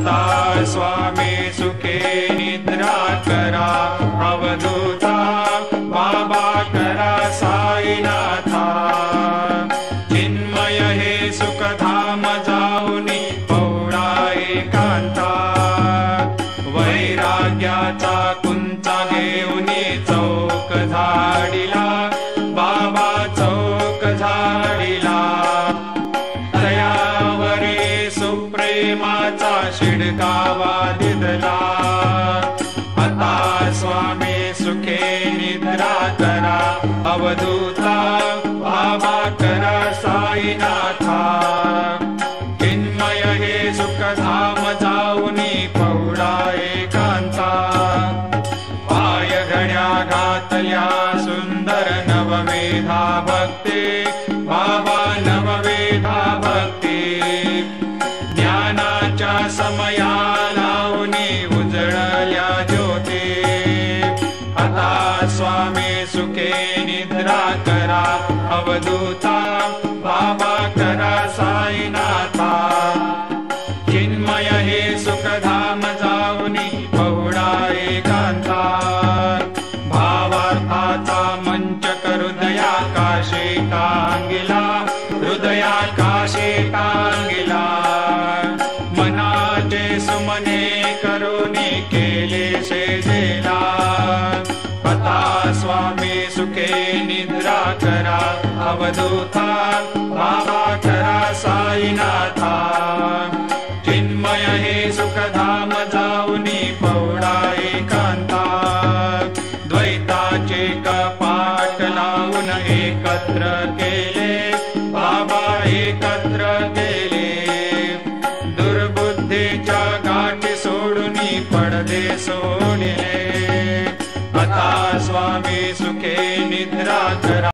आता स्वामी सुखे निद्रा करा अवधूता बाबा करा साईनाथा चिन्मय हे सुखधाम जाऊनी पौडा एकांता वैराग्याचा कुंचा घेऊनी चौक झाडिला बाबा चौक झाडिला तयावरी सुप्रेमाचा शिडकावा दिदला आता स्वामी सुखे निद्रा करा अवधूता बाबा करा साईनाथा चिन्मय हे सुखधाम जाऊनी पौडा एकांता पाय घड्या घातल्या सुंदर नववेधा भक्ती बाबा नववेधा भक्ती ज्ञानाच्या समया लावणी उजळल्या ज्योती आता स्वामी सुखे निद्रा करा अवधूता बाबा करा साईनाथा चिन्मय हे सुखधाम जाऊनी पहुडा एकांता भावार्थाचा मंचक हृदयाकाशे टांगिला हृदयाकाशे टांगिला मनाचे सुमने करुणी केले शेजेला आता स्वामी सुखे निद्रा करा अवधूता बाबा करा साईनाथा चिन्मय हे सुखधाम जाऊनी पौडा एकांता द्वैताचे कपाट लावून एकत्र केले बाबा एकत्र केले दुर्बुद्धीच्या गाठी सोडूनी पडदे सोडले आता स्वामी सुखे निद्रा करा